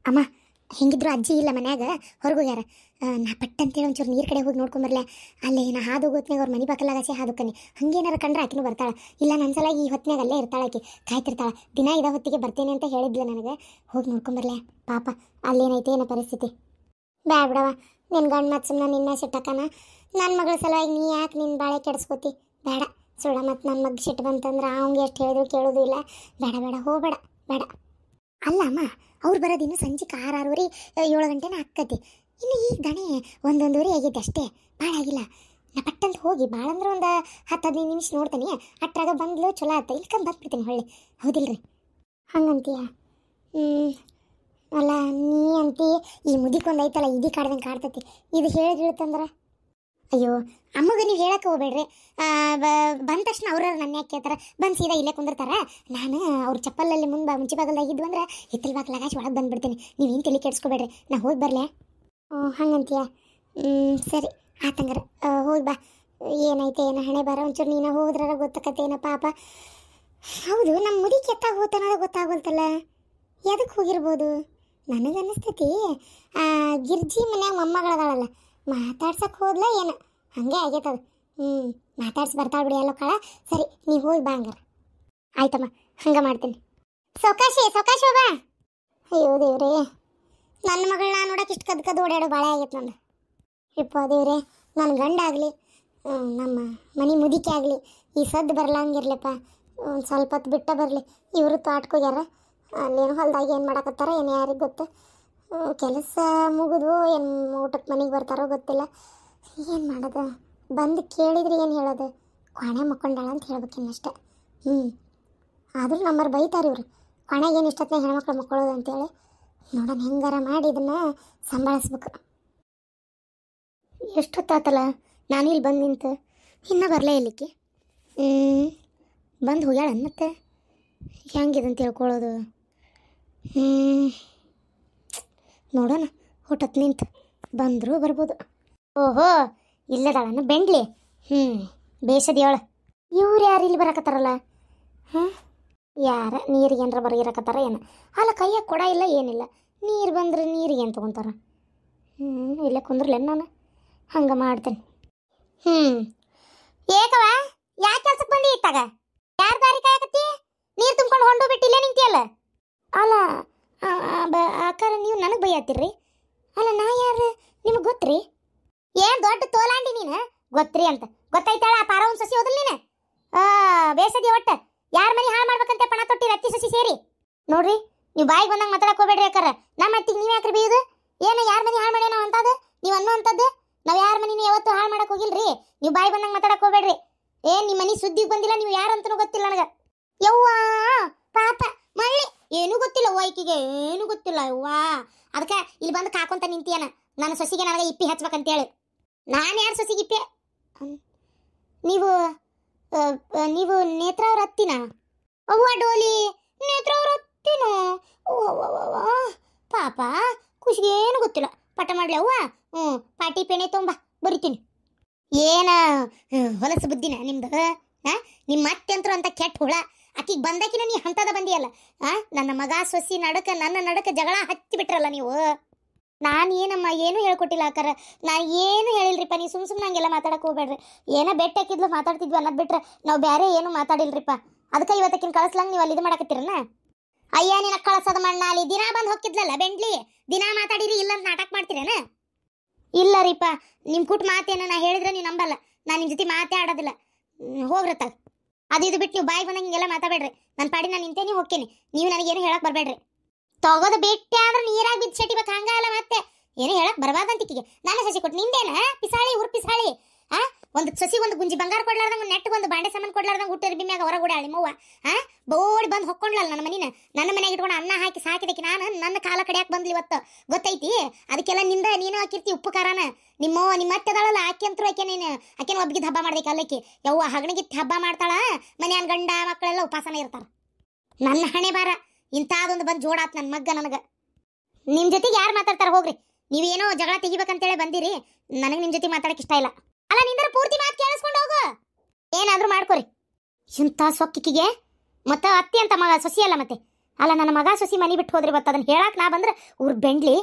ಅಮ್ಮ ಹೆಂಗಿದ್ರು ಅಜ್ಜಿ ಇಲ್ಲ ಮನ್ಯಾಗ ಹೊರಗೋಗ್ಯಾರ. ನಾ ಪಟ್ಟಂತೇಳಿ ಒಂಚೂರು ನೀರು ಕಡೆ ಹೋಗಿ ನೋಡ್ಕೊಂಬರ್ಲೆ. ಅಲ್ಲಿ ನಾ ಹಾದು ಹೋಗ್ತ್ನಾಗ ಅವ್ರ ಮನೆ ಪಕ್ಕಲಾಗಸಿ ಹಾದುಕನಿ ಹಂಗೇನಾರ ಕಂಡ್ರೆ ಆಕಿನೂ ಬರ್ತಾಳೆ. ಇಲ್ಲ ನನ್ನ ಸಲ ಈ ಹೊತ್ನಾಗ ಅಲ್ಲೇ ಇರ್ತಾಳೆ, ಆಕಿ ಕಾಯ್ತಿರ್ತಾಳೆ. ದಿನ ಇದ ಹೊತ್ತಿಗೆ ಬರ್ತೇನೆ ಅಂತ ಹೇಳಿದ್ಲು ನನಗೆ. ಹೋಗಿ ನೋಡ್ಕೊಂಬರ್ಲೆ ಪಾಪ ಅಲ್ಲೇನೈತೆ ಏನೋ ಪರಿಸ್ಥಿತಿ. ಬ್ಯಾಡ ಬಿಡವ, ನಿನ್ನ ಗಂಡು ಮತ್ತು ಸುಮ್ಮನೆ ನಿನ್ನ ಸಿಟ್ಟಕ್ಕನ. ನನ್ನ ಮಗಳ ಸಲುವಾಗಿ ನೀ ಯಾಕೆ ನಿನ್ನ ಬಾಳೆ ಕೆಡಿಸ್ಕೋತಿ? ಬೇಡ ಸುಳ್ಳ. ಮತ್ತು ನನ್ನ ಮಗ ಸಿಟ್ಟು ಬಂತಂದ್ರೆ ಅವಂಗೆ ಎಷ್ಟು ಹೇಳಿದ್ರು ಕೇಳೋದು ಇಲ್ಲ. ಬೇಡ ಬೇಡ ಹೋಗಬೇಡ ಬೇಡ. ಅಲ್ಲ ಅಮ್ಮ, ಅವ್ರು ಬರೋದಿನ್ನು ಸಂಜೆ 6-6:30 7 ಗಂಟೆನ ಆಕ್ಕತಿ. ಇನ್ನು ಈಗ ದಣೆ 1-1:30 ಆಗೈತೆ ಅಷ್ಟೇ, ಭಾಳ ಆಗಿಲ್ಲ. ನಾ ಪಟ್ಟಂತ ಹೋಗಿ ಭಾಳ ಅಂದ್ರೆ ಒಂದು 10-15 ನಿಮಿಷ ನೋಡ್ತೀನಿ. ಅಟ್ರಾಗ ಬಂದ್ಲು ಚಲೋ ಆತ, ಇಲ್ಕಂದು ಬಂದ್ಬಿಡ್ತೀನಿ ಹೊಳ್ಳಿ. ಹೌದಿಲ್ರಿ? ಹಂಗಂತೀಯ? ಅಲ್ಲ ನೀ ಅಂತಿ ಈ ಮುದಿಕೊಂದು ಐತಲ್ಲ ಇದಿ ಕಾಡ್ದಂಗೆ ಕಾಡ್ತತಿ. ಇದು ಹೇಳಿದ್ರೆ ಅಯ್ಯೋ ಅಮ್ಮಗೆ ನೀವು ಹೇಳಕ್ಕೆ ಹೋಗ್ಬೇಡ್ರಿ. ಬಂದ ತಕ್ಷಣ ಅವ್ರ ನನ್ನ ಯಾಕೆ ಕೇಳ್ತಾರೆ? ಬಂದು ಸೀದಾ ಇಲ್ಲೇ ಕುಂದಿರ್ತಾರ. ನಾನು ಅವ್ರ ಚಪ್ಪಲಲ್ಲಿ ಮುಂಚೆ ಬಾಗಲ್ದಾಗಿದ್ದು ಅಂದ್ರೆ ಹಿತ್ತಲ್ ಬಾಗಿಲು ಲಗಾಶ್ ಒಳಗೆ ಬಂದುಬಿಡ್ತೀನಿ. ನೀವೇನು ತಲೆ ಕೆಡಿಸ್ಕೋಬೇಡ್ರಿ, ನಾ ಹೋಗಿ ಬರಲೇ. ಹಂಗಂತೀಯ? ಸರಿ ಆತಂಗಾರ ಹೋಗಿ ಬಾ. ಏನೈತೆ ಏನೋ ಹಣೆ ಬಾರ ಒಂಚೂರು ನೀನು ಹೋದ್ರಾರ ಗೊತ್ತಾಕತ್ತೇನ ಪಾಪ. ಹೌದು, ನಮ್ಮ ಮುದಿ ಕೆತ್ತಾಗ ಹೋತನೋದು ಗೊತ್ತಾಗೋಲ್ತಲ್ಲ. ಎದಕ್ಕೆ ಹೋಗಿರ್ಬೋದು? ನನಗನ್ನಿಸ್ತೈತಿ ಗಿರ್ಜಿ ಮನ್ಯಾಗ ಮೊಮ್ಮಗಳದಾಳಲ್ಲ, ಮಾತಾಡ್ಸಕ್ಕೆ ಹೋದ್ಲ ಏನು ಹಂಗೆ ಆಗೈತದ. ಮಾತಾಡ್ಸಿ ಬರ್ತಾಳೆ ಬಿಡಿ ಎಲ್ಲೋ ಕಾಳ. ಸರಿ ನೀವು ಹೋಗಿ ಬಾ ಹಂಗಾರ. ಆಯ್ತಮ್ಮ, ಹಂಗೆ ಮಾಡ್ತೀನಿ. ಸೌಕಾಶಿ ಬಾ. ಅಯ್ಯೋ ದೇವ್ರೇ, ನನ್ನ ಮಗಳನ್ನ ನೋಡಕ್ಕೆ ಇಷ್ಟು ಕದ್ದು ಓಡಾಡೋ ಭಾಳ ಆಗೈತೆ ನಂದು. ಇಪ್ಪ ದೇವ್ರೆ, ನನ್ನ ಗಂಡ ಆಗಲಿ ನಮ್ಮ ಮನೆ ಮುದಿಕೆ ಆಗಲಿ ಈ ಸದ್ದು ಬರಲಂಗಿರ್ಲಪ್ಪ. ಒಂದು ಸ್ವಲ್ಪ ಹೊತ್ತು ಬಿಟ್ಟ ಬರಲಿ. ಇವರು ತೋಟಕ್ಕೋಗ್ಯಾರ, ಅಲ್ಲೇನು ಹೊಲ್ದಾಗ ಏನು ಮಾಡಕತ್ತಾರ ಏನು ಯಾರಿಗೆ ಗೊತ್ತು. ಕೆಲಸ ಮುಗಿದು ಏನು ಊಟಕ್ಕೆ ಮನೆಗೆ ಬರ್ತಾರೋ ಗೊತ್ತಿಲ್ಲ. ಏನು ಮಾಡೋದು? ಬಂದು ಕೇಳಿದ್ರೆ ಏನು ಹೇಳೋದು? ಕೊನೆ ಮಕ್ಕೊಂಡಾಳ ಅಂತ ಹೇಳ್ಬೇಕಿನ್ನಷ್ಟೆ. ಆದರೂ ನಮ್ಮರು ಬೈತಾರೆ ಇವರು, ಕೊನೆಗೆ ಏನು ಇಷ್ಟೊತ್ತಿನ ಹೆಣ್ಮಕ್ಳು ಮಕ್ಕಳೋದು ಅಂತೇಳಿ. ನೋಡೋಣ ಹೆಂಗಾರ ಮಾಡಿ ಇದನ್ನು ಸಂಭಾಳಿಸ್ಬೇಕು. ಎಷ್ಟೊತ್ತಾತಲ್ಲ ನಾನು ಇಲ್ಲಿ ಬಂದು ನಿಂತು, ಇನ್ನೂ ಬರಲೇ ಇಲ್ಲಿಕ್ಕೆ. ಬಂದು ಹೋಗ್ಯಾಳ ಮತ್ತೆ ಹೆಂಗಿದೆ ಅಂತ ಹೇಳ್ಕೊಳ್ಳೋದು. ನೋಡೋಣ, ಊಟಕ್ಕೆ ನಿಂತು ಬಂದರೂ ಬರ್ಬೋದು. ಓಹೋ, ಇಲ್ಲದಾಳನ್ನು ಬೆಂಡ್ಲಿ. ಬೇಸದಿಯಾಳ. ಇವ್ರು ಯಾರು ಇಲ್ಲಿ ಬರಕತ್ತಾರಲ್ಲ? ಯಾರ ನೀರಿಗೆ ಏನಾರ ಬರಗಿರಕತ್ತಾರ ಏನು? ಅಲ್ಲ ಕೈಯಾಗ ಕೊಡ ಇಲ್ಲ ಏನಿಲ್ಲ. ನೀರು ಬಂದ್ರೆ ನೀರಿಗೆ ಏನು ತೊಗೊತಾರ? ಇಲ್ಲೇ ಕುಂದ್ರಲೇನು ನಾನು? ಹಂಗೆ ಮಾಡ್ತೇನೆ. ಏಕವ ಯಾಕೆ ಕೆಲ್ಸಕ್ಕೆ ಬಂದಿ ಇತ್ತಾಗ? ಯಾರು ದಾರಿ ಕಾಯಕತ್ತಿ? ನೀರು ತುಂಬ್ಕೊಂಡು ಹೊಂಡು ಬಿಟ್ಟು ಇಲ್ಲೇ ನಿಂತಿಯಲ್ಲ? ಅಲ್ಲ ಅಕ್ಕಾರ, ನೀವು ನನಗೆ ಬೈಯತ್ತೀರ್ರಿ. ಅಲ್ಲ ನಾ ಯಾರು ನಿಮಗೆ ಗೊತ್ತ್ರಿ? ಏನು ದೊಡ್ಡ ತೋಲಾಂಡಿ ನೀನು ಗೊತ್ತ್ರಿ ಅಂತ ಗೊತ್ತಾಯ್ತಾಳ. ಆ ಪಾರವನ್ ಸಸಿ ಹೋದಲ್ ನೀನು? ಬೇಸದಿ ಒಟ್ಟು ಯಾರ ಮನೆ ಹಾಳು ಮಾಡ್ಬೇಕಂತ ಪಣ ತೊಟ್ಟಿರ ಅತ್ತಿ ಸಸಿ ಸೇರಿ. ನೋಡ್ರಿ, ನೀವು ಬಾಯಿಗೆ ಬಂದಂಗೆ ಮಾತಾಡಕ್ಕೆ ಹೋಗ್ಬೇಡ್ರಿ. ಯಾಕಾರ ನಮ್ಮ ಅತ್ತಿಗೆ ನೀವು ಯಾಕ್ರಿ ಬೀಯೋದು? ಏನು ಯಾರ ಮನೆ ಹಾಳು ಮಾಡ್ಯಾನೋ ಅಂತದ್ದು ನೀವು ಅನ್ನೋ ಅಂಥದ್ದು? ನಾವು ಯಾರ ಮನೆ ಯಾವತ್ತೂ ಹಾಳು ಮಾಡಕ್ಕೆ ಹೋಗಿಲ್ರಿ. ನೀವು ಬಾಯಿ ಬಂದಂಗೆ ಮಾತಾಡಕ್ಕೆ ಹೋಗ್ಬೇಡ್ರಿ. ಏನು ನಿಮ್ಮ ಮನೆ ಸುದ್ದಿಗೆ ಬಂದಿಲ್ಲ, ನೀವು ಯಾರು ಅಂತನೂ ಗೊತ್ತಿಲ್ಲ ನನಗೆ. ಯವ್ವ ಪಾಪ ಮಳ್ಳಿ, ಏನೂ ಗೊತ್ತಿಲ್ಲ ಆಯ್ಕಿಗೆ, ಏನೂ ಗೊತ್ತಿಲ್ಲ ಯವ್ವಾ. ಅದಕ್ಕೆ ಇಲ್ಲಿ ಬಂದು ಕಾಕೊಂತ ನಿಂತಿಯನ ನನ್ನ ಸೊಸಿಗೆ ನನಗೆ ಇಪ್ಪಿ ಹಚ್ಬೇಕಂತೇಳಿ. ನಾನು ಯಾರು ಸೊಸಿಗೆ ಇಪ್ಪೆ? ನೀವು ನೀವು ನೇತ್ರ ಅವ್ರ ಹತ್ತಿನ? ಅವ್ವ ಡೋಲಿ, ನೇತ್ರ ಅವ್ರ ಹತ್ತಿನ? ಪಾಪ ಖುಷಿಗೆ ಏನು ಗೊತ್ತಿಲ್ಲ. ಪಟ ಮಾಡ್ಲಿ ಅವ್ವ. ಪಾಟಿ ಪೆಣೆ ತೊಂಬ ಬರಿತೀನಿ. ಏನ ಹೊಲಸು ಬುದ್ಧಿನ ನಿಮ್ದು? ನಿಮ್ಮ ಮತ್ತೆ ಅಂತರೂ ಅಂತ ಕೆಟ್ಟ ಹುಳ. ಆಕಿಗೆ ಬಂದಾಕಿನ ನೀ ಹಂತದ ಬಂದಿಯಲ್ಲ. ನನ್ನ ಮಗ ಸೊಸಿ ನನ್ನ ನಡಕ ಜಗಳ ಹಚ್ಚಿ ಬಿಟ್ರಲ್ಲ ನೀವು. ನಾನು ಏನಮ್ಮ ಏನು ಹೇಳ್ಕೊಟ್ಟಿಲ್ಲ ಅಕ್ಕಾರ, ನಾನು ಏನು ಹೇಳಿಲ್ರಿಪ್ಪ. ನೀವು ಸುಮ್ಮನೆ ಹಂಗೆಲ್ಲ ಮಾತಾಡಕ್ಕೆ ಹೋಗ್ಬೇಡ್ರಿ. ಏನೋ ಬೆಟ್ಟ ಹಾಕಿದ್ಲು ಮಾತಾಡ್ತಿದ್ವಿ ಅನ್ನೋದು ಬಿಟ್ರೆ ನಾವು ಬೇರೆ ಏನು ಮಾತಾಡಿಲ್ರಿಪ್ಪ. ಅದಕ್ಕೆ ಇವತ್ತಕ್ಕಿನ ಕಳಿಸ್ಲಂಗೆ ನೀವು ಅಲ್ಲಿ ಇದು ಮಾಡಕತ್ತೀರನ? ಅಯ್ಯ ನಿನ್ನ ಕಳ್ಸೋದು ಮಣ್ಣ. ಅಲ್ಲಿ ದಿನ ಬಂದು ಹೋಗಿದ್ಲಲ್ಲ ಬೆಂಡ್ಲಿ, ದಿನ ಮಾತಾಡಿರಿ ಇಲ್ಲ ಅಂತ ನಾಟಕ ಮಾಡ್ತೀರೇನ? ಇಲ್ಲ ರೀಪ, ನಿಮ್ಮ ಕೂಟ್ ಮಾತೇನ ನಾ ಹೇಳಿದ್ರೆ ನೀವು ನಂಬಲ್ಲ. ನಾನು ನಿಮ್ಮ ಜೊತೆ ಮಾತೇ ಆಡೋದಿಲ್ಲ. ಹೋಗ್ರತ್ತಾಗ ಅದು ಇದು ಬಿಟ್ಟು ನೀವು ಬಾಯಿ ಬಂದಂಗೆ ಹಿಂಗೆಲ್ಲ ಮಾತಾಡಬೇಡ್ರಿ. ನನ್ನ ಪಾಡಿ ನಾನು ನಿಂತೇನೆ ಹೋಗ್ತೀನಿ. ನೀವು ನನಗೇನು ಹೇಳಕ್ಕೆ ಬರಬೇಡ್ರಿ. ತಗೋದು ಬಿಟ್ಟೆ ಆದ್ರೆ ನೀರಾಗಿ ಬಿದ್ದು ಸೆಟಿಬೇಕು ಹಂಗಲ್ಲ. ಮತ್ತೆ ಏನು ಹೇಳಕ್ ಬರಬಾರ್ದಂತಿಕ್ಕಿಗೆ ನಾನು ಸಸಿ ಕೊಟ್ಟು ನಿಂದೇನ ಪಿಸಾಳಿ ಊರು ಪಿಸಾಳಿ? ಒಂದು ಸಸಿ ಒಂದು ಗುಂಜಿ ಬಂಗಾರ ಕೊಡ್ಲಾರ್ದಂಗೆ ನೆಟ್ಟಿಗೆ ಒಂದು ಬಾಂಡೆ ಸಾಮಾನು ಕೊಡ್ಲಾರ್ದಂಗೆ ಊಟ ಮ್ಯಾಗ ಹೊರಗೂಡ ಅಳಿಮವ್ವ. ಬೋಡಿ ಬಂದು ಹೊಕ್ಕೊಂಡ್ಲಲ್ಲ ನನ್ನ ಮನಿನ. ನನ್ನ ಮನೆಯಾಗ ಇಟ್ಕೊಂಡು ಅನ್ನ ಹಾಕಿ ಸಾಕಿದಕ್ಕೆ ನಾನು ನನ್ನ ಕಾಲ ಕಡಿಯಾಕೆ ಬಂದ್ಲಿ ಇವತ್ತು ಗೊತ್ತೈತಿ. ಅದಕ್ಕೆಲ್ಲ ನಿಂದ ನೀನು ಹಾಕಿರ್ತಿ ಉಪ್ಪು ಖಾರನ. ನಿಮ್ಮ ಅತ್ತೆದಾಳಲ್ಲ ಆಕೆ ಅಂತರೂ ಆಕೆನ ಒಬ್ಗಿದ್ದು ಹಬ್ಬ ಮಾಡ್ಬೇಕು ಅಲ್ಲಕ್ಕೆ. ಯವ್ವ ಹಗಣಿಗಿತ್ತು ಹಬ್ಬ ಮಾಡ್ತಾಳ. ಮನ್ಯಾನ ಗಂಡ ಮಕ್ಕಳೆಲ್ಲ ಉಪವಾಸನ ಇರ್ತಾರ. ನನ್ನ ಹಣೆ ಬಾರ ಇಂಥದೊಂದು ಬಂದು ಜೋಡಾತ್ ನನ್ನ ಮಗ್ಗ ನನಗೆ. ನಿಮ್ಮ ಜೊತೆಗೆ ಯಾರು ಮಾತಾಡ್ತಾರೆ ಹೋಗ್ರಿ. ನೀವೇನೋ ಜಗಳ ತೆಗಿಬೇಕಂತೇಳಿ ಬಂದಿರಿ. ನನಗೆ ನಿಮ್ಮ ಜೊತೆ ಮಾತಾಡಕ್ಕೆ ಇಷ್ಟ ಇಲ್ಲ. ಅಲ್ಲ ನಿಂದರ ಪೂರ್ತಿ ಮಾತು ಕೇಳಿಸ್ಕೊಂಡು ಹೋಗು. ಏನಾದರೂ ಮಾಡ್ಕೊರಿ. ಇಂಥ ಸೊಕ್ಕಿಗೆ ಮತ್ತೆ ಅತ್ತಿ ಅಂತ ಮಗ ಸೊಸಿ ಅಲ್ಲ ಮತ್ತೆ ಅಲ್ಲ ನನ್ನ ಮಗ ಸೊಸಿ ಮನೆ ಬಿಟ್ಟು ಹೋದ್ರಿ ಬತ್ತ ಅದನ್ನ ಹೇಳಕ್ ನಾ ಬಂದ್ರೆ ಊರ್ ಬೆಂಡ್ಲಿ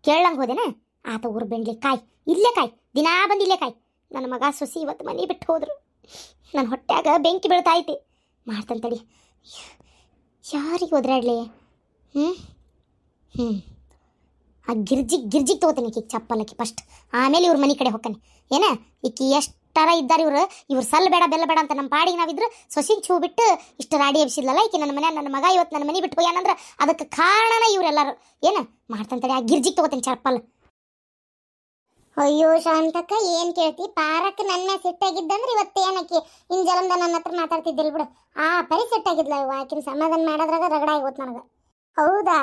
ಕೇಳಂಗೆ ಹೋದೇನೆ ಆತ ಊರ್ ಬೆಂಡ್ಲಿ ಕಾಯ್ ಇಲ್ಲೇ ಕಾಯ್ ದಿನಾ ಬಂದು ಇಲ್ಲೇ ಕಾಯ್ ನನ್ನ ಮಗ ಸೊಸಿ ಇವತ್ತು ಮನೆ ಬಿಟ್ಟು ಹೋದ್ರು ನನ್ನ ಹೊಟ್ಯಾಗ ಬೆಂಕಿ ಬೀಳ್ತಾ ಐತಿ ಮಾಡ್ತಂತಡಿ ಯಾರಿಗೆ ಒದ್ರಾಡ್ಲಿ ಆ ಗಿರ್ಜಿಗೆ ತಗೋತಾನೆ ಈಕಿ ಚಪ್ಪಲಕ್ಕಿ ಫಸ್ಟ್ ಆಮೇಲೆ ಇವ್ರ ಮನೆ ಕಡೆ ಹೋಗ್ತಾನೆ ಏನ ಈಕಿ ಎಷ್ಟರ ಇದ್ದಾರೆ ಇವ್ರು ಸಲ್ ಬೇಡ ಬೆಲ್ಲ ಬೇಡ ಅಂತ ನಮ್ಮ ಪಾಡಿಗೆ ನಾವಿದ್ರು ಸೊಸಿಗೆ ಛೂ ಬಿಟ್ಟು ಇಷ್ಟು ರಾಡಿ ಎಬ್ಸಿದ್ಲಲ್ಲ ಈಕಿ ನನ್ನ ಮನೆ ನನ್ನ ಮಗ ಇವತ್ತು ನನ್ನ ಮನೆ ಬಿಟ್ಟು ಹೋಗ್ಯಾನಂದ್ರೆ ಅದಕ್ಕೆ ಕಾರಣನ ಇವರೆಲ್ಲರೂ ಏನ ಮಾಡ್ತಂತಡಿ ಆ ಗಿರ್ಜಿಗೆ ತಗೋತಾನೆ ಚಪ್ಪಲ್ ಅಯ್ಯೋ ಶಾಂತಕ್ಕ ಏನ್ ಕೇಳ್ತಿ ಪಾರಕ್ ನನ್ನ ಸಿಟ್ಟಾಗಿದ್ದಂದ್ರೆ ಇವತ್ತೇನಕ್ಕಿ ಇನ್ ಜಲಂದ ನನ್ನ ಹತ್ರ ಮಾತಾಡ್ತಿದ್ದಿಲ್ ಬಿಡು ಆ ಪರಿ ಸಿಟ್ಟಾಗಿದ್ಲ ಆಕಿನ ಸಮಾಧಾನ ಮಾಡೋದ್ರಾಗ ರಗಡ ಆಗೋತ್ ನನಗ ಹೌದಾ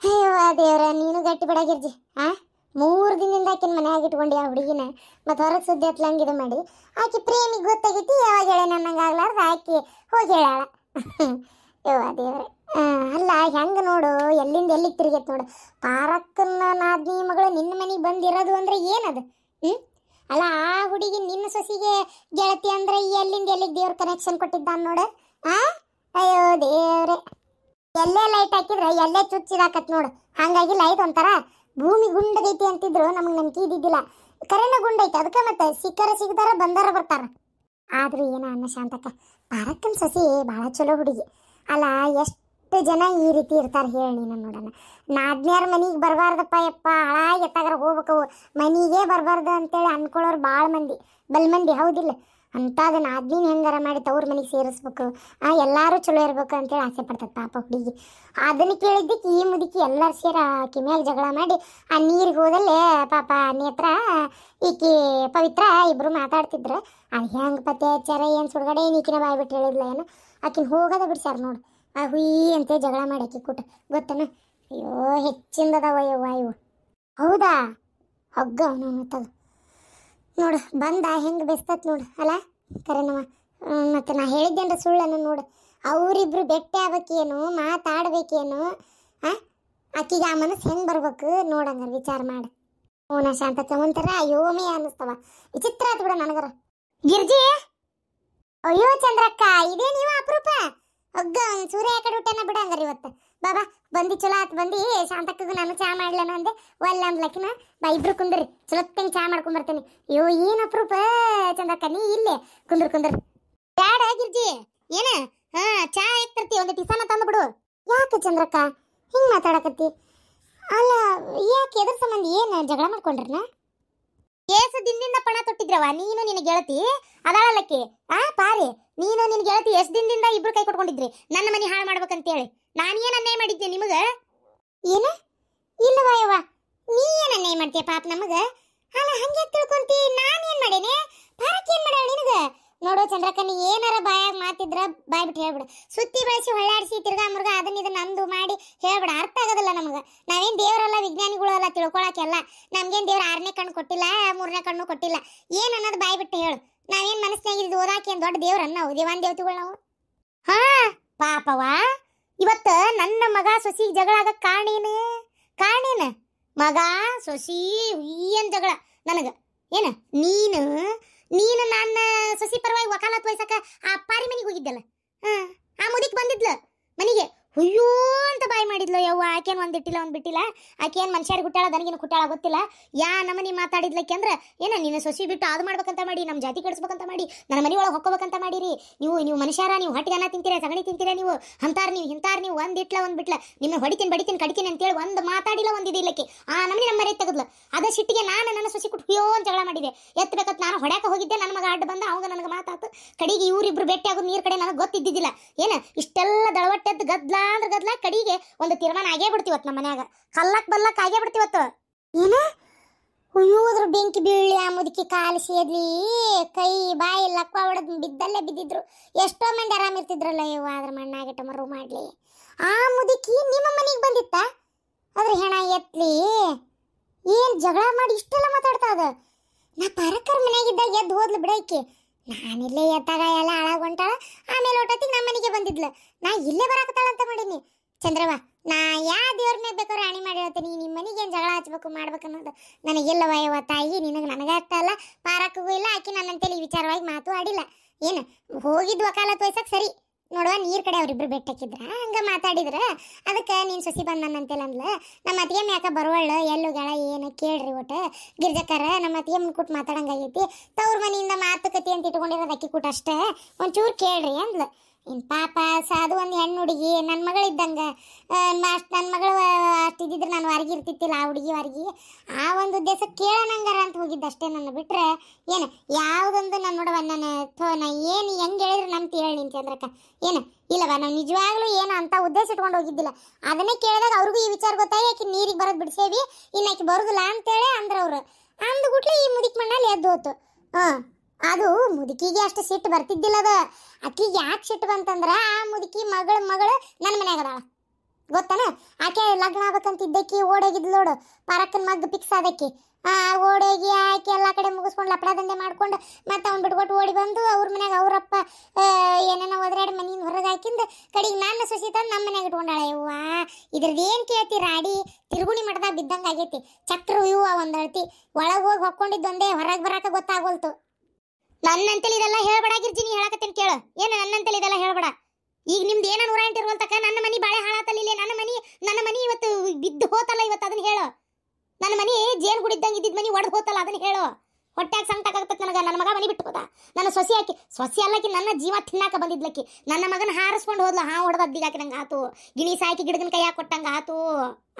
ಅಯ್ಯೋ ದೇವ್ರ ನೀನು ಗಟ್ಟಿ ಬಿಡಾಗಿರ್ಜಿ 3 ದಿನದಿಂದ ಆಕಿನ ಮನೆಯಾಗ ಇಟ್ಕೊಂಡಿ ಆ ಹುಡುಗಿನ ಮತ್ತೆ ಹೊರಗೆ ಸುದ್ದಿ ಹತ್ಲಂಗಿದು ಮಾಡಿ ಆಕಿ ಪ್ರೇಮಿಗೆ ಗೊತ್ತಾಗೈತಿ ಯಾವಾಗ ಹೇಳ ನನ್ನಂಗಾಗ್ಲಾರ್ದ ಆಕಿ ಹೋಗಿ ಹೇಳಾಳ ಯವ್ವ ದೇವ್ರೆ ಅಲ್ಲ ಹೆಂಗ ನೋಡು ಎಲ್ಲಿಂದ ಎಲ್ಲಿಗೆ ತಿರುಗೈತೆ ನೋಡು ಪಾರಕ್ಕನ ನಾದ್ನಿ ಮಗಳು ನಿನ್ನ ಮನೆಗೆ ಬಂದಿರೋದು ಅಂದ್ರೆ ಏನದು ಅಲ್ಲ ಆ ಹುಡುಗಿ ನಿನ್ನ ಸೊಸಿಗೆ ಗೆಳತಿ ಅಂದ್ರೆ ಎಲ್ಲಿಂದ ಎಲ್ಲಿಗೆ ದೇವ್ರ ಕನೆಕ್ಷನ್ ಕೊಟ್ಟಿದ್ದಾನ ನೋಡು ಅಯ್ಯೋ ದೇವ್ರೆ ಎಲ್ಲೇ ಲೈಟ್ ಹಾಕಿದ್ರೆ ಎಲ್ಲೇ ಚುಚ್ಚಿದಾಕತ್ ನೋಡು ಹಂಗಾಗಿ ಲೈಟ್ ಒಂಥರ ಭೂಮಿ ಗುಂಡಗೈತಿ ಅಂತಿದ್ರು ನಮಗೆ ನಂಬಿಕೆ ಇದ್ದಿದ್ದಿಲ್ಲ ಕರೆನ ಗುಂಡೈತಿ ಅದಕ್ಕೆ ಮತ್ತೆ ಸಿಕ್ಕರ ಸಿಗ್ತಾರ ಬಂದಾರ ಬರ್ತಾರ ಆದ್ರೂ ಏನ ಅನ್ನ ಶಾಂತಕ್ಕ ಪಾರಕ್ಕನ ಸೊಸಿ ಭಾಳ ಚಲೋ ಹುಡುಗಿ ಅಲ್ಲ ಎಷ್ಟು ಜನ ಈ ರೀತಿ ಇರ್ತಾರೆ ಹೇಳಿ ನೀನು ನೋಡೋಣ ನಾದ್ನ್ಯಾರ ಮನೆಗೆ ಬರಬಾರ್ದಪ್ಪ ಯಪ್ಪ ಹಾಳಾಗಿ ಎತ್ತಾಗಾರ ಹೋಗ್ಬೇಕು ಮನೆಗೆ ಬರಬಾರ್ದು ಅಂತೇಳಿ ಅನ್ಕೊಳ್ಳೋರು ಭಾಳ ಮಂದಿ ಬಲ್ ಮಂದಿ ಹೌದಿಲ್ಲ ಅಂತಾದ ನಾದ್ನಿನ ಹೆಂಗಾರ ಮಾಡಿ ತವ್ರ ಮನೆಗೆ ಸೇರಿಸ್ಬೇಕು ಎಲ್ಲರೂ ಚಲೋ ಇರ್ಬೇಕು ಅಂತೇಳಿ ಆಸೆ ಪಡ್ತದೆ ಪಾಪ ಹುಡುಗಿ ಅದನ್ನು ಕೇಳಿದ್ದಕ್ಕೆ ಈ ಮುದುಕಿ ಎಲ್ಲರೂ ಸೇರಿ ಆಕಿ ಮೇಲೆ ಜಗಳ ಮಾಡಿ ಆ ನೀರಿಗೆ ಹೋದಲ್ಲೇ ಪಾಪ ನೇತ್ರ ಈಕಿ ಪವಿತ್ರ ಇಬ್ರು ಮಾತಾಡ್ತಿದ್ರು ಅದು ಹೆಂಗೆ ಪತ್ತೆ ಹಚ್ಚಾರ ಏನು ಸುಡ್ಗಡೆ ಈಕಿನ ಬಾಯ್ಬಿಟ್ಟು ಹೇಳಿದ್ಲ ಏನು ಆಕಿನ ಹೋಗೋದ ಬಿಡ್ಸಾರ ನೋಡು ಆ ಹುಯಿ ಅಂತ ಜಗಳ ಮಾಡಿ ಆಕಿ ಕೂಟ ಗೊತ್ತನ ಅಯ್ಯೋ ಹೆಚ್ಚಿಂದದವ ಯವ್ವ ಇವು ಹೌದಾ ಹಗ್ಗ ಅವನು ತಗ ನೋಡು ಬಂದ ಹೆಂಗೆ ಬೆಸ್ತತ್ ನೋಡು ಅಲ್ಲ ಕರೆನವ ಮತ್ತು ನಾ ಹೇಳಿದ್ದೇನ್ರ ಸುಳ್ಳನ್ನು ನೋಡು ಅವರಿಬ್ರು ಬೆಟ್ಟ ಆಗ್ಬೇಕೇನು ಮಾತಾಡ್ಬೇಕೇನು ಆಕಿಗೆ ಆ ಮನಸ್ಸು ಹೆಂಗೆ ಬರ್ಬೇಕು ನೋಡಂಗಾರ ವಿಚಾರ ಮಾಡಿ ನಾ ಶಾಂತಕ್ಕ ಒಂಥರ ಅಯ್ಯೋಮೇ ಅನ್ನಿಸ್ತವ ವಿಚಿತ್ರ ಆಯ್ತು ಬಿಡ ನನಗರ ಗಿರ್ಜಿ ಅಯ್ಯೋ ಚಂದ್ರಕ್ಕ ಇದೇ ನೀವು ಅಪರೂಪ ಒಗ್ಗ ಸೂರ್ಯ ಕಡೆ ಊಟನ ಬಿಡಂಗಾರ ಇವತ್ತು ಬಾಬಾ ಬಂದು ಚಲೋ ಆತು ಬಂದು ಶಾಂತಕ್ಕಗೂ ನಾನು ಚಾ ಮಾಡ್ಲೇನ ಅಂದೆ ಒಲ್ಲ ಅಂದ್ಲಕ್ಕಿನ ಬಾ ಇಬ್ರು ಕುಂದ್ರಿ ಚಲೋತ್ತಂಗೆ ಚಾ ಮಾಡ್ಕೊಂಡ್ ಬರ್ತೇನೆ ಅಯ್ಯೋ ಏನು ಅಪರೂಪ ಚಂದ್ರಕ್ಕ ನೀ ಇಲ್ಲೇ ಕುಂದ್ರ ಬ್ಯಾಡ ಗಿರ್ಜಿ ಏನ ಚಾ ಯಾಕೆ ತರ್ತಿ ಒಂದು ಟಿಫನ್ ತಂದು ಬಿಡು ಯಾಕೆ ಚಂದ್ರಕ್ಕ ಹಿಂಗೆ ಮಾತಾಡಕತ್ತಿ ಅಲ್ಲ ಯಾಕೆ ಎದ್ರ ಸಂಬಂಧ ಏನು ಜಗಳ ಮಾಡ್ಕೊಂಡ್ರನ ಕೇಸು ದಿನದಿಂದ ಪಣ ತೊಟ್ಟಿದ್ರವ ನೀನು ನಿನ್ನ ಗೆಳತಿ ಅದಾಳಲ್ಲಕ್ಕೆ ಪಾರಿ ನೀನು ನಿನ್ನ ಗೆಳತಿ ಎಷ್ಟು ದಿನದಿಂದ ಇಬ್ರು ಕೈ ಕೊಟ್ಕೊಂಡಿದ್ರಿ ನನ್ನ ಮನೆ ಹಾಳು ಮಾಡ್ಬೇಕಂತೇಳಿ ನಾನೇನು ಅನ್ಯಾಯ ಮಾಡಿದ್ದೆ ನಿಮಗೆ ಏನ ಇಲ್ಲವ ಯವ್ವ ನೀ ಏನು ಅನ್ಯಾಯ ಮಾಡ್ತೀಯ ಪಾಪ ನಮಗೆ ಅಲ್ಲ ಹಂಗೆ ತಿಳ್ಕೊಂತಿ ನಾನೇನು ಮಾಡೇನೆ ಪಾರಕ್ಕೆ ಏನು ಮಾಡ್ಯಾಳ ನಿನಗೆ ನೋಡು ಚಂದ್ರಕ್ಕ ನೀ ಏನಾರ ಬಾಯಾಗ ಮಾತಿದ್ರ ಬಾಯ್ ಬಿಟ್ಟು ಹೇಳ್ಬಿಡು ಸುತ್ತಿ ಬೆಳೆಸಿ ಹೊಳ್ಳಾಡಿಸಿ ತಿರ್ಗಾ ಮುರ್ಗ ಅದನ್ನ ಇದನ್ನ ಅಂದು ಮಾಡಿ ಹೇಳ್ಬಿಡ ಅರ್ಥ ಆಗೋದಿಲ್ಲ ನಮಗೆ ನಾವೇನು ದೇವರಲ್ಲ ವಿಜ್ಞಾನಿಗಳು ಅಲ್ಲ ತಿಳ್ಕೊಳಕ್ಕೆಲ್ಲ ನಮ್ಗೇನು ದೇವ್ರ 6ನೇ ಕಣ್ಣು ಕೊಟ್ಟಿಲ್ಲ 3ನೇ ಕಣ್ಣು ಕೊಟ್ಟಿಲ್ಲ ಏನು ಅನ್ನೋದು ಬಾಯ್ ಬಿಟ್ಟು ಹೇಳು ನಾವೇನು ಮನಸ್ಸಿನಾಗಿದ್ದು ಓದಾಕಿ ಏನು ದೊಡ್ಡ ದೇವ್ರನ್ನ ನಾವು ದೇವಾನ್ ದೇವತೆಗಳು ನಾವು ಪಾಪವಾ ಇವತ್ತು ನನ್ನ ಮಗ ಸೊಸಿ ಜಗಳ ಆಗಕ್ಕೆ ಕಾರಣೇನು ಮಗ ಸೊಸಿ ಏನ್ ಜಗಳ ನನಗೆ ಏನ ನೀನು ನನ್ನ ಸೊಸಿ ಪರವಾಗಿ ವಕಾಲತ್ ವಹಿಸಕ ಆ ಪಾರಿ ಮನೆಗೆ ಹೋಗಿದ್ದಲ್ಲ ಆ ಮುದಿಕ್ ಬಂದಿದ್ಲ ಮನೆಗೆ ಅಯ್ಯೋ ಅಂತ ಬಾಯಿ ಮಾಡಿದ್ಲು ಯವ್ವ ಆಕೇನು ಒಂದಿಟ್ಟಿಲ್ಲ ಒಂದು ಬಿಟ್ಟಿಲ್ಲ ಆಕೇನು ಮನುಷ್ಯರಿಗೆ ಹುಟ್ಟಾಳ ದನಗಿನ ಹುಟ್ಟಾಳ ಗೊತ್ತಿಲ್ಲ ಯಾ ನಮ್ಮನಿ ಮಾತಾಡಿದ್ಲಕ್ಕೆ ಅಂದ್ರೆ ಏನ ನಿನ್ನ ಸೊಸಿ ಬಿಟ್ಟು ಅದು ಮಾಡ್ಬೇಕಂತ ಮಾಡಿ ನಮ್ಮ ಜಾತಿ ಕೆಡಿಸ್ಬೇಕಂತ ಮಾಡಿ ನನ್ನ ಮನೆ ಒಳಗೆ ಹೊಕ್ಕೋಬೇಕಂತ ಮಾಡಿರಿ ನೀವು ಮನುಷ್ಯರ ನೀವು ಹೊಟ್ಟಿಗೆ ಅನ್ನ ತಿಂತೀರಾ ಸಗಣಿ ತಿಂತೀರಾ ನೀವು ಇಂತಾರ ನೀವು ಒಂದಿಟ್ಲ ಒಂದು ಬಿಟ್ಲ ನಿನ್ನ ಹೊಡಿತೀನಿ ಕಡಿತೀನಿ ಅಂತೇಳಿ ಒಂದು ಮಾತಾಡಿಲ್ಲ ಒಂದಿದೆ ಇಲ್ಲಕ್ಕೆ ಆ ನಮ್ಮನೆ ನಮ್ಮ ಮರೆ ತೆಗೆದ್ಲು ಅದ ಸಿಟ್ಟಿಗೆ ನಾನು ನನ್ನ ಸೊಸಿ ಕುಟ್ಟು ಹುಯ್ಯೋ ಅಂತ ಜಗಳ ಮಾಡಿದೆ ಎತ್ತಬೇಕತ್ ನಾನು ಹೊಡ್ಯಾಕ ಹೋಗಿದ್ದೆ ನನ್ನ ಮಗ ಅಡ್ಡ ಬಂದ ಅವಾಗ ನನಗೆ ಮಾತಾತು ಕಡೆಗೆ ಇವರಿಬ್ರು ಭೇಟಿ ಆಗೋದು ನೀರು ಕಡೆ ನನಗೆ ಗೊತ್ತಿದ್ದಿದ್ದಿಲ್ಲ ಏನ ಇಷ್ಟೆಲ್ಲ ದಳವಟ್ಟೆದ್ದು ಗದ್ಲ ಅಂದ್ರೆ ಗದ್ಲ ಕಡಿಗೆ ಒಂದು ತೀರ್ಮಾನ ಆಗೇ ಬಿಡ್ತೀವತ್ತು ನಮ್ಮ ಮನ್ಯಾಗ ಕಲ್ಲಕ್ ಬಲ್ಲಕ್ ಆಗೇ ಬಿಡ್ತೀವತ್ತು ಏನ ಅಯ್ಯೋದ್ರ ಬೆಂಕಿ ಬೀಳಿ ಆ ಮುದುಕಿ ಕಾಲು ಸೇದ್ಲಿ ಕೈ ಬಾಯಿ ಲಕ್ವ ಹೊಡೆದು ಬಿದ್ದಲ್ಲೇ ಬಿದ್ದಿದ್ರು ಎಷ್ಟೋ ಮಂದಿ ಆರಾಮಿರ್ತಿದ್ರಲ್ಲ ಇವ ಅದ್ರ ಮಣ್ಣಾಗಿಟ್ಟ ಮರು ಮಾಡ್ಲಿ ಆ ಮುದುಕಿ ನಿಮ್ಮ ಮನೆಗೆ ಬಂದಿತ್ತ ಅದ್ರ ಹೆಣ ಎತ್ಲಿ ಏನ್ ಜಗಳ ಮಾಡಿ ಇಷ್ಟೆಲ್ಲ ಮಾತಾಡ್ತಾ ಅದ ನಾ ಪಾರಕ್ಕರ್ ಮನೆಯಾಗಿದ್ದಾಗ ಎದ್ದು ಹೋದ್ಲು ಬಿಡೈಕಿ ನಾನಿಲ್ಲೇ ಎತ್ತಾಗ ಎಲ್ಲ ಹಾಳಾಗೊಂಟಾಳ ಆಮೇಲೆ ಒಟ್ಟೊತ್ತಿಗೆ ನಮ್ಮ ಮನೆಗೆ ಬಂದಿದ್ಲು ನಾ ಇಲ್ಲೇ ಬರಾಕತ್ತಾಳ ಅಂತ ಮಾಡೀನಿ ಚಂದ್ರವ್ವ ನಾ ಯಾವ ದೇವ್ರ ಮ್ಯಾಗ ಬೇಕಾದ್ರೆ ರಾಣಿ ಮಾಡಿ ಹೇಳ್ತೀನಿ ನಿಮ್ಮ ಮನೆಗೆ ಏನು ಜಗಳ ಹಚ್ಬೇಕು ಮಾಡ್ಬೇಕನ್ನೋದು ನನಗಿಲ್ಲವ ಯವ್ವ ತಾಯಿ ನಿನಗೆ ನನಗೆ ಅಷ್ಟ ಅಲ್ಲ ಪಾರಕ್ಕಗೂ ಇಲ್ಲ ಆಕಿ ನನ್ನಂತೇಳಿ ವಿಚಾರವಾಗಿ ಮಾತು ಆಡಿಲ್ಲ ಏನು ಹೋಗಿದ್ದು ವಕಾಲತ್ ವಹಿಸಕ್ಕೆ ಸರಿ ನೋಡುವ ನೀರ್ ಕಡೆ ಅವ್ರಿಬ್ರು ಬೆಟ್ಟಕ್ಕಿದ್ರ ಹಂಗ ಮಾತಾಡಿದ್ರ ಅದಕ್ಕೆ ನೀನ್ ಸೊಸಿ ಬಂದನಂತೆಲ್ಲ ಅಂದ್ಲ. ನಮ್ಮ ಅತ್ತಿಗೆ ಯಾಕ ಬರುವಳ್ಳ ಎಲ್ಲುಗಳ ಏನು ಕೇಳ್ರಿ ಒಟ್ಟು ಗಿರ್ಜಕ್ಕರ ನಮ್ಮ ಅತ್ತಿಗೆ ಮುನ್ಕುಟ್ ಮಾತಾಡಂಗಾಗೈತಿ. ತವ್ರ ಮನೆಯಿಂದ ಮಾತುಕತೆ ಅಂತ ಇಟ್ಕೊಂಡಿರೋದು ಅಕ್ಕಿ ಕೂಟ ಅಷ್ಟೇ, ಒಂಚೂರು ಕೇಳ್ರಿ ಅಂದ್ಲ. ಇನ್ ಪಾಪ ಸಾಧು ಒಂದು ಹೆಣ್ಣು ಹುಡುಗಿ ನನ್ನ ಮಗಳಿದ್ದಂಗ, ನನ್ನ ಮಗಳು ಅಷ್ಟಿದ್ದಿದ್ರೆ ನಾನು ಹೊರಗೆ ಇರ್ತಿತ್ತಿಲ್ಲ ಆ ಹುಡುಗಿ ಹೊರಗಿ. ಆ ಒಂದು ಉದ್ದೇಶ ಕೇಳೋಣಂಗಾರ ಅಂತ ಹೋಗಿದ್ದಷ್ಟೇ. ನನ್ನ ಬಿಟ್ರೆ ಏನು ಯಾವುದೊಂದು ನಾನು ನೋಡವ ನಾನು ನಾ ಏನು ಹೆಂಗೆ ಹೇಳಿದ್ರೆ ನಂತ ಹೇಳಿ ನಿನ್ ಚಂದ್ರಕ್ಕ ಏನು ಇಲ್ಲವ, ನಾವು ನಿಜವಾಗ್ಲೂ ಏನು ಅಂತ ಉದ್ದೇಶ ಇಟ್ಕೊಂಡು ಹೋಗಿದ್ದಿಲ್ಲ. ಅದನ್ನೇ ಕೇಳಿದಾಗ ಅವ್ರಿಗೂ ಈ ವಿಚಾರ ಗೊತ್ತಾಗಿ ಆಕಿ ನೀರಿಗೆ ಬರೋದು ಬಿಡಿಸೇವಿ, ಇನ್ನು ಆಕಿ ಬರೋದಿಲ್ಲ ಅಂತೇಳಿ ಅಂದ್ರೆ ಅವ್ರು ಅಂದ್ಗುಟ್ಲೆ ಈ ಮುದುಕ್ ಮಣ್ಣಲ್ಲಿ ಎದ್ದು ಹೋತು. ಅದು ಮುದುಕಿಗೆ ಅಷ್ಟು ಸಿಟ್ಟು ಬರ್ತಿದ್ದಿಲ್ಲ. ಅದ ಆಕಿಗೆ ಯಾಕೆ ಸಿಟ್ಟು ಬಂತಂದ್ರ ಆ ಮುದುಕಿ ಮಗಳು ನನ್ನ ಮನ್ಯಾಗ ಅದಾಳ ಗೊತ್ತಾನ. ಆಕೆ ಲಗ್ನ ಆಗ್ಬೇಕಂತಿದ್ದಕ್ಕಿ ಓಡೋಗಿದ್ಲು ನೋಡು, ಪರಕ್ಕನ ಮಗ್ ಫಿಕ್ಸ್ ಆದಕ್ಕಿ. ಓಡೋಗಿ ಆಕೆ ಎಲ್ಲ ಕಡೆ ಮುಗಿಸ್ಕೊಂಡು ಲಪಡ ದಂಧೆ ಮಾಡ್ಕೊಂಡು ಮತ್ತೆ ಅವ್ನು ಬಿಟ್ಕೊಟ್ಟು ಓಡಿ ಬಂದು ಅವ್ರ ಮನ್ಯಾಗ ಅವರಪ್ಪ ಏನೇನೋ ಒದರಾಡಿ ಮನೆಯಿಂದ ಹೊರಗೆ ಹಾಕಿಂದ ಕಡೆಗೆ ನನ್ನ ಸೊಸಿ ತಂದು ನಮ್ಮ ಮನ್ಯಾಗ ಇಟ್ಕೊಂಡಾಳೆ. ಯವ್ವ ಇದ್ರದ್ದು ಏನು ಕೇಳ್ತಿ, ರಾಡಿ ತಿರುಗುಣಿ ಮಠದಾಗ ಬಿದ್ದಂಗೆ ಆಗೈತಿ. ಚಕ್ರ ಇವು ಒಂದು ಅಳ್ತಿ ಒಳಗೆ ಹೋಗಿ ಹೊಕ್ಕೊಂಡಿದ್ದೊಂದೇ ಹೊರಗೆ ಬರಾಕ ಗೊತ್ತಾಗೋಲ್ತು. ನನ್ನಂತೇಳಿ ಇದೆಲ್ಲ ಹೇಳ್ಬೇಡಾಗಿರ್ತೀನಿ, ಹೇಳಕತ್ತೇನೆ ಕೇಳು. ಏನು ನನ್ನಂತೇಳಿ ಇದೆಲ್ಲ ಹೇಳ್ಬೇಡ. ಈಗ ನಿಮ್ದು ಏನೋ 108 ಇರುವಲ್ತಕ್ಕ ನನ್ನ ಮನೆ ಬಾಳೆ ಹಾಳಾತಲ್ಲ, ನನ್ನ ಮನಿ ಇವತ್ತು ಬಿದ್ದು ಹೋತಲ್ಲ, ಇವತ್ತು ಅದನ್ನ ಹೇಳು. ನನ್ನ ಮನೆ ಜೇನು ಗುಡಿದ್ದಂಗೆ ಇದ್ದಿದ್ದು ಮನೆ ಒಡೆದು ಹೋತಲ್ಲ ಅದನ್ನ ಹೇಳು. ಹೊಟ್ಯಾಗ ಸಂಕಟ ಆಗ್ತದೆ ನನಗೆ. ನನ್ನ ಮಗ ಮನೆ ಬಿಟ್ಟು ಹೋದ, ನನ್ನ ಸೊಸಿ ಹಾಕಿ ಸೊಸಿ ಅಲ್ಲಕಿ ನನ್ನ ಜೀವ ತಿನ್ನಾಕ ಬಂದಿದ್ಲಕ್ಕಿ. ನನ್ನ ಮಗನ ಹಾರಿಸ್ಕೊಂಡು ಹೋದ್ಲು, ಹೊಡೆದ ಅದ್ದಿಗೆ ಹಾಕಿದಂಗೆ ಆತು, ಗಿಣಿ ಸಾಕಿ ಗಿಡಗನ ಕೈಯಾಗ ಕೊಟ್ಟಂಗೆ ಆತು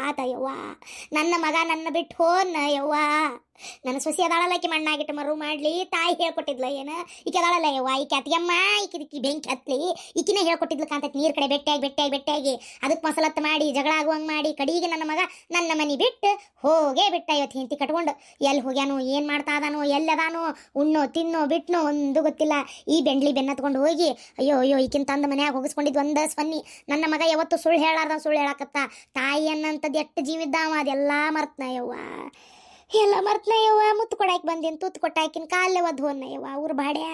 ಆತ. ಯವ್ವ ನನ್ನ ಮಗ ನನ್ನ ಬಿಟ್ಟು ಹೋನ. ಯವ್ವ ನನ್ನ ಸೊಸಿ ಅದಾಳಲ್ಲಕಿ ಮಣ್ಣಾಗಿಟ್ಟು ಮರು ಮಾಡ್ಲಿ ತಾಯಿ ಹೇಳ್ಕೊಟ್ಟಿದ್ಲ ಏನು ಈಕೆ ಅದಾಳಲ್ಲ. ಯವ್ವ ಈಕೆ ಅತ್ತಿಯಮ್ಮ ಈಕಿ ಬೆಂಕಿ ಹತ್ಲಿ ಈಕಿನೇ ಹೇಳ್ಕೊಟ್ಟಿದ್ಲು ಕಾಂತೈತಿ. ನೀರು ಕಡೆ ಬೆಟ್ಟಾಗಿ ಅದಕ್ಕೆ ಮಸಲತ್ತು ಮಾಡಿ ಜಗಳ ಆಗುವಂಗೆ ಮಾಡಿ ಕಡೆಗೆ ನನ್ನ ಮಗ ನನ್ನ ಮನೆ ಬಿಟ್ಟು ಹೋಗೇ ಬಿಟ್ಟ. ಇವತ್ತು ಹೆಂಡತಿ ಕಟ್ಕೊಂಡು ಎಲ್ಲಿ ಹೋಗ್ಯಾನು, ಏನು ಮಾಡ್ತಾ ಅದಾನು, ಎಲ್ಲದಾನು, ಉಣ್ಣೋ ತಿನ್ನೋ ಬಿಟ್ನೋ ಒಂದು ಗೊತ್ತಿಲ್ಲ. ಈ ಬೆಂಡ್ಲಿ ಬೆನ್ನತ್ಕೊಂಡು ಹೋಗಿ ಅಯ್ಯೋ ಈಕಿನ ತಂದ ಮನ್ಯಾಗ ಹೋಗಿಸ್ಕೊಂಡಿದ್ದು ಒಂದು ಸನ್ನಿ. ನನ್ನ ಮಗ ಯಾವತ್ತು ಸುಳ್ಳು ಹೇಳಾರ್ದ ಸುಳ್ಳು ಹೇಳಕತ್ತ. ತಾಯಿ ಅನ್ನಂಥದ್ದು ಎಷ್ಟು ಜೀವಿದ್ದಾವ ಅದೆಲ್ಲ ಮರ್ತನ. ಯವ್ವ ಎಲ್ಲ ಮರ್ತನ. ಯವ್ವ ಮುತ್ತು ಕೊಡಾಕಿ ಬಂದೇನು, ತುತ್ತು ಕೊಟ್ಟಾಕಿನ ಕಾಲೇ ಒದ್ದು ಹೋನ್ನ. ಯವ್ವ ಅವ್ರ ಬಾಡ್ಯಾ